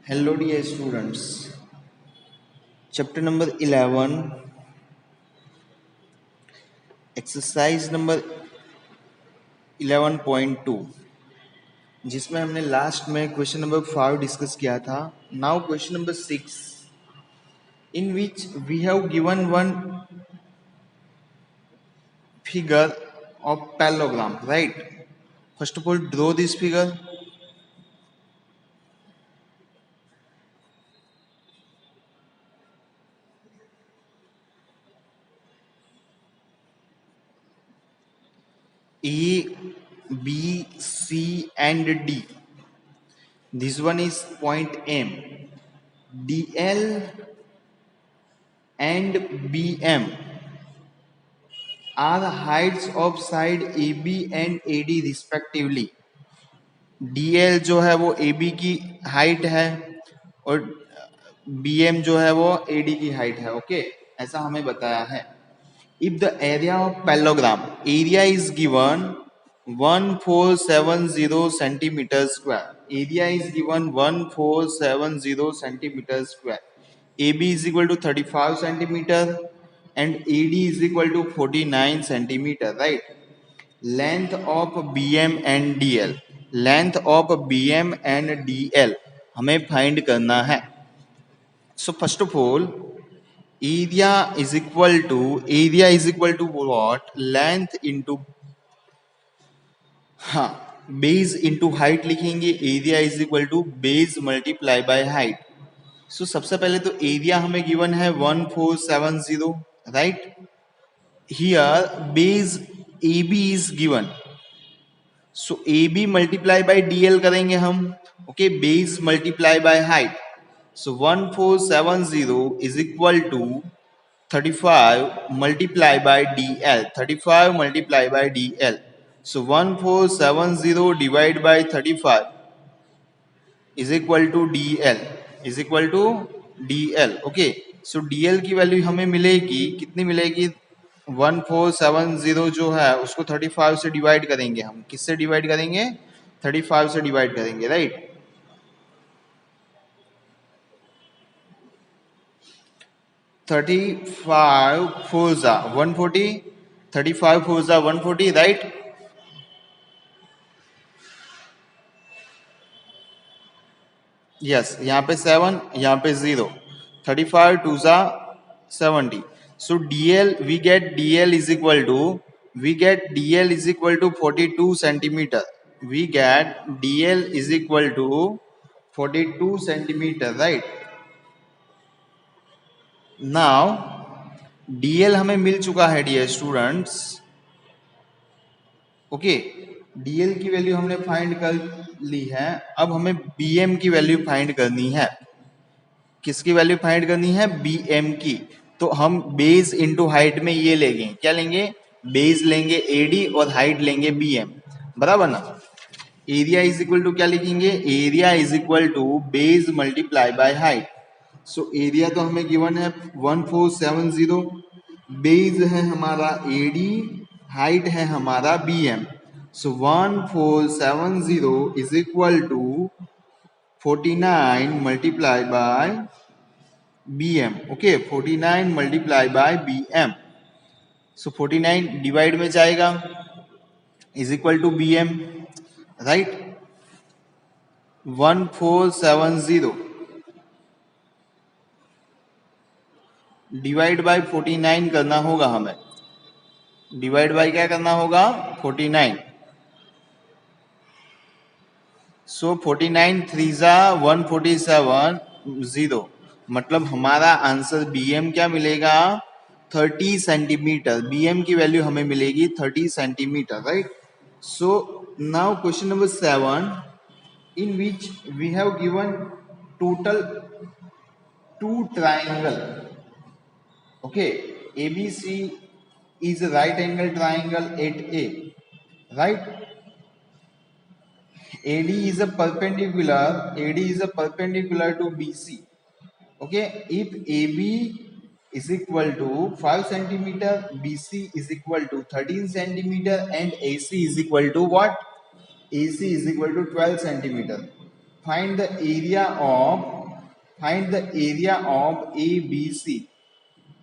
Hello dear students. Chapter number 11, exercise number 11.2, जिसमें हमने last में क्वेश्चन नंबर 5 डिस्कस किया था. Now question number 6, in which we have given one figure of parallelogram, right? First of all, draw this figure. A, B, C and D. This one is point M. DL and BM are the heights of side AB and AD respectively. DL जो है वो AB की height है और BM जो है वो AD की हाइट है. ओके, ऐसा हमें बताया है. If the area of parallelogram area is given 1470 centimeters square. Area is given 1470 centimeters square. AB is equal to 35 centimeter and AD is equal to 49 centimeter, right? Length of BM and DL. Length of BM and DL हमें find करना है. So first of all, area is equal to what? Length into base into height लिखेंगे. Area is equal to base multiply by height. So सबसे पहले तो area हमें given है 1470, right? Here base A B is given, so A B multiply by DL करेंगे हम. Okay, base multiply by height. So 1470 is equal to 35 multiplied by DL. 35 multiplied by DL. So 1470 divided by 35 is equal to DL. Is equal to DL. Okay. So DL की value हमें मिलेगी, कितनी मिलेगी? 1470 जो है उसको 35 से डिवाइड करेंगे हम. किससे डिवाइड करेंगे? 35 से डिवाइड करेंगे, राइट? 35 4 जा 140, 35 4 जा 140, राइट? यस, यहाँ पे 7, यहाँ पे 0. 35 2 जा 70. सो DL we get DL is equal to 42 centimeter. We get DL is equal to 42 centimeter, right? Now DL हमें मिल चुका है डियर स्टूडेंट्स. ओके, DL की वैल्यू हमने फाइंड कर ली है. अब हमें BM की वैल्यू फाइंड करनी है. किसकी वैल्यू फाइंड करनी है? BM की. तो हम बेस इंटू हाइट में ये लेंगे. क्या लेंगे? बेस लेंगे AD और हाइट लेंगे BM. बराबर ना? एरिया इज इक्वल टू क्या लिखेंगे? Area is equal to base multiply by height. So area तो हमें गिवन है 1470, बेस है हमारा AD, हाइट है हमारा BM. So 1470 is equal to 49 multiply by BM. Okay, 49 multiply by BM. So 49 divide में जाएगा, is equal to BM, right? 1470 divide by 49 करना होगा हमें. डिवाइड बाय क्या करना होगा? 49. सो 49 3 जा 147 0. मतलब हमारा आंसर BM क्या मिलेगा? 30 सेंटीमीटर. BM की वैल्यू हमें मिलेगी 30 centimetre, right? So now question number 7, in which we have given total 2 triangle. Okay, ABC is a right angle triangle at A, right? AD is a perpendicular to BC. Okay, if AB is equal to 5 centimeter, BC is equal to 13 centimeter and AC is equal to what? AC is equal to 12 centimeter. Find the area of find the area of ABC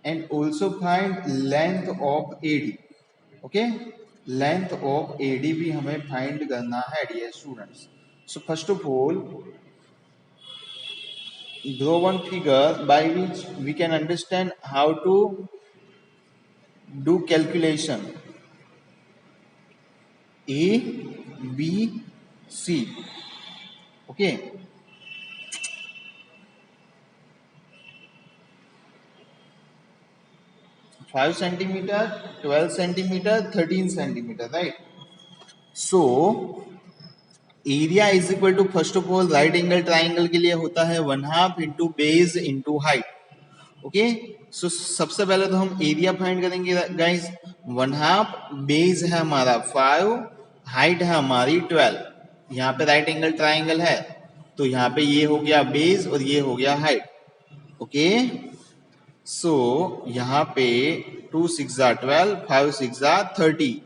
and also find length of AD. Okay, length of AD भी हमें find करना है dear students. So first of all draw one figure by which we can understand how to do calculation. A, B, C. Okay. 5 centimeter, 12 centimeter, 13 centimeter, right? So area is equal to first of all right angle triangle के लिए होता है 1/2 into base into height. Okay, so सबसे पहले तो हम area find करेंगे guys. 1/2 base है हमारा 5, हाइट है हमारी 12. यहाँ पे राइट एंगल ट्राइंगल है तो यहाँ पे ये हो गया बेस और ये हो गया हाइट. ओके, सो यहाँ पे 2 6 12, 5 6 30.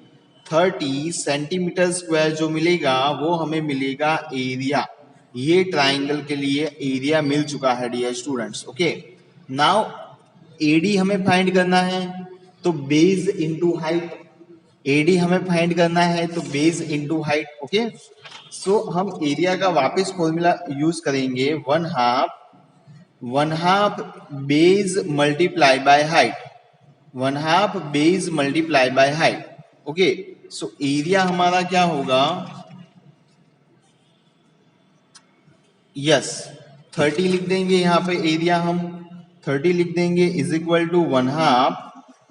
30 सेंटीमीटर स्क्वायर जो मिलेगा वो हमें मिलेगा एरिया. ये ट्राइंगल के लिए एरिया मिल चुका है dear students. Okay, now AD हमें फाइंड करना है तो बेस इनटू हाइट. एडी हमें फाइंड करना है तो base into height. Okay, so हम एरिया का वापस फॉर्मूला यूज करेंगे 1/2 base multiply by height. 1/2 base multiply by height. Okay, so area हमारा क्या होगा? यस, 30 लिख देंगे यहाँ पे. एरिया हम 30 लिख देंगे इज इक्वल टू 1/2.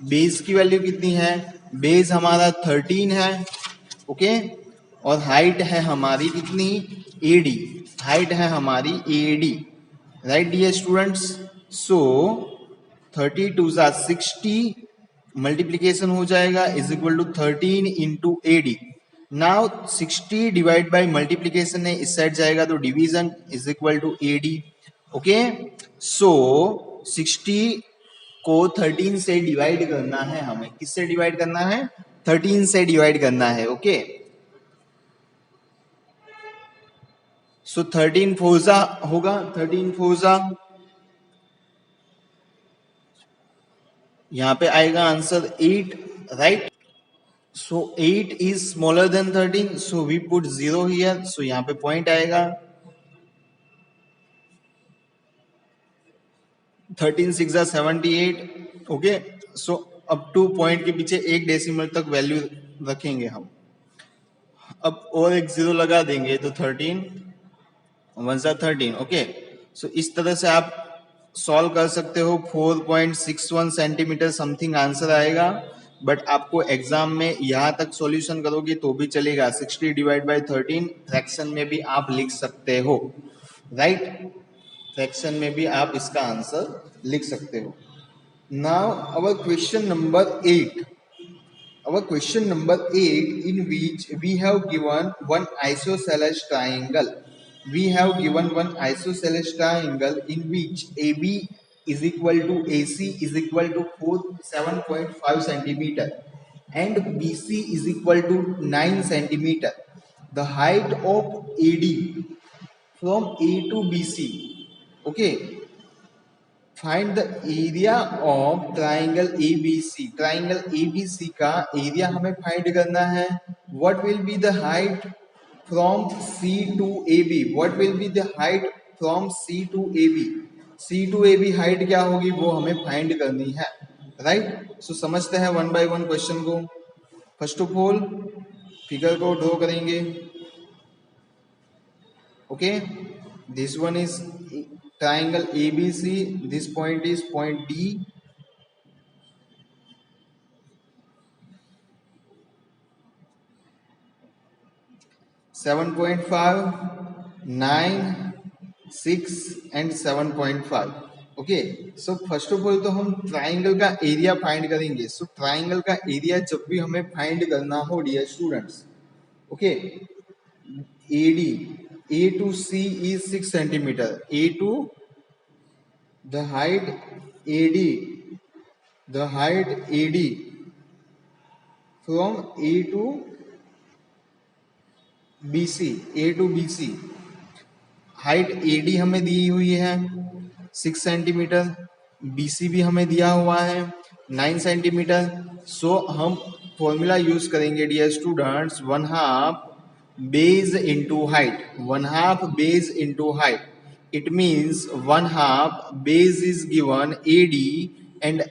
बेस की वैल्यू कितनी है? बेस हमारा 13 है. ओके, और हाइट है हमारी कितनी? एडी. हाइट है हमारी AD. Right dear students. So 30 2 60 multiplication हो जाएगा is equal to 13 into AD. Now 60 divide by multiplication है, इस साइड जाएगा तो division is equal to AD. Okay, so 60 को 13 से डिवाइड करना है हमें. किससे डिवाइड करना है? 13 से डिवाइड करना है. ओके, सो 13 फोजा होगा. 13 फोजा यहाँ पे आएगा answer 8. Right, so 8 is smaller than 13, so we put 0 here. So यहाँ पे पॉइंट आएगा. 13 6 78. Okay, so up to point के पीछे एक डेसिमल तक वैल्यू रखेंगे हम. अब और एक 0 लगा देंगे तो 13 1 13. ओके, सो इस तरह से आप सॉल्व कर सकते हो. 4.61 सेंटीमीटर समथिंग आंसर आएगा. बट आपको एग्जाम में यहाँ तक सॉल्यूशन करोगे तो भी चलेगा. 60 डिवाइड बाय 13 फ्रैक्शन में भी आप लिख सकते हो. राइट, फ्रैक्शन में भी आप इसका आंसर लिख सकते हो. Now our question number 8. Our question number 8, in which we have given one isosceles triangle. We have given one isosceles triangle in which AB is equal to AC is equal to 7.5 centimeter and BC is equal to 9 centimeter. The height of AD from A to BC. Okay. Find the area of triangle ABC. Triangle ABC का area हमें find करना है. What will be the height from C to AB? What will be the height from C to AB? C to AB height क्या होगी वो हमें find करनी है. राइट, सो समझते हैं वन बाय वन क्वेश्चन को. फर्स्ट ऑफ ऑल फिगर को ड्रॉ करेंगे. Okay, this one is triangle ABC. This point is point D. Seven 7.5, 9, 6 and 7.5. Okay, so first of all तो हम ट्राइंगल का एरिया फाइंड करेंगे. So triangle का area जब भी हमें फाइंड करना हो dear students. Okay, AD A to C is 6 centimeter. A to the height AD from A to BC. A to BC height AD हमें दी हुई है. 6 सेंटीमीटर, BC भी हमें दिया हुआ है 9 सेंटीमीटर। सो हम फॉर्मूला यूज करेंगे dear students, 1/2 base into height, 1/2 base into height. It means 1/2 base is given AD and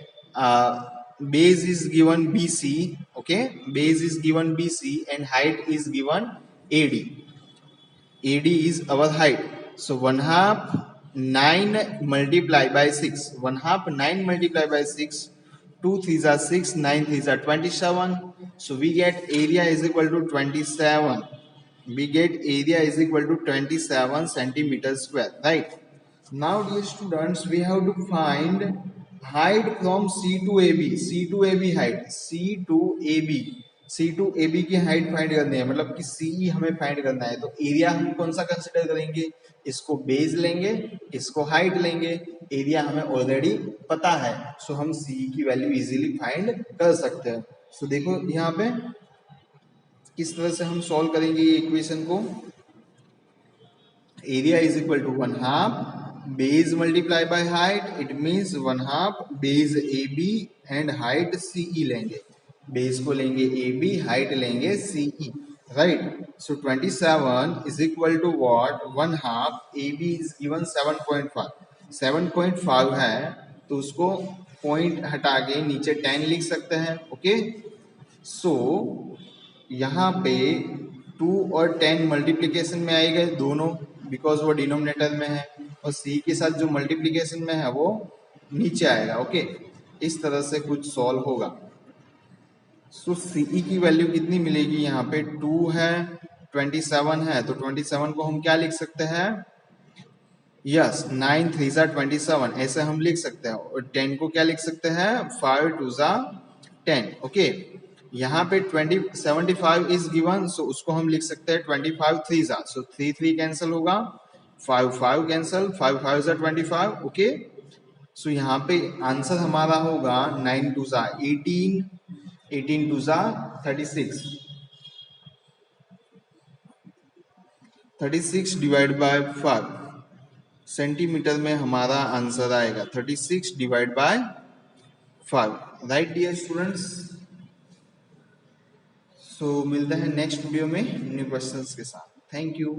base is given BC. Okay, base is given BC and height is given AD. AD is our height. So 1/2 9 multiplied by 6. 1/2 9 multiplied by 6. 2 3s are 6, 9 3s are 27. So we get area is equal to 27. We get area is equal to 27 centimeters square, right? Now, dear students, we have to find height from C to AB. C to AB height. C to AB. C to AB की height find करनी है, मतलब कि CE हमें find करना है। तो area हम कौन सा कंसिडर करेंगे? इसको बेस लेंगे, इसको हाइट लेंगे। एरिया हमें ऑलरेडी पता है, सो हम CE की वैल्यू इजीली फाइंड कर सकते हैं। सो देखो यहाँ पे किस तरह से हम सॉल्व करेंगे ये इक्वेशन को। area is equal to 1/2 base multiply by height. It means 1/2 base AB and height CE लेंगे। base को लेंगे AB, height लेंगे CE, right? So 27 is equal to what? 1/2 AB is given 7.5, 7.5 है तो उसको पॉइंट हटा के नीचे 10 लिख सकते हैं। ओके, सो यहाँ पे 2 और 10 मल्टीप्लीकेशन में आएगा दोनों, बिकॉज वो डिनोमिनेटर में है, और C के साथ जो मल्टीप्लीकेशन में है वो नीचे आएगा। ओके, इस तरह से कुछ सॉल्व होगा। सो CE की वैल्यू कितनी मिलेगी? यहाँ पे 2 है, 27 है, तो 27 को हम क्या लिख सकते हैं? यस, 9 3s are 27 ऐसे हम लिख सकते हैं। और 10 को क्या लिख सकते हैं? 5 2s are 10। ओके, यहाँ पे 75 इज गिवन, सो उसको हम लिख सकते हैं 25 3s are, सो 3 3 कैंसिल होगा, 5 5 कैंसिल, 5 5s are 25। ओके, सो यहाँ पे आंसर हमारा होगा 9 2s are 18, 18 2s are 36, 36 divide by 5 centimeter में हमारा आंसर आएगा 36 divide by 5, right dear students? So मिलते हैं नेक्स्ट वीडियो में न्यू क्वेश्चंस के साथ। Thank you.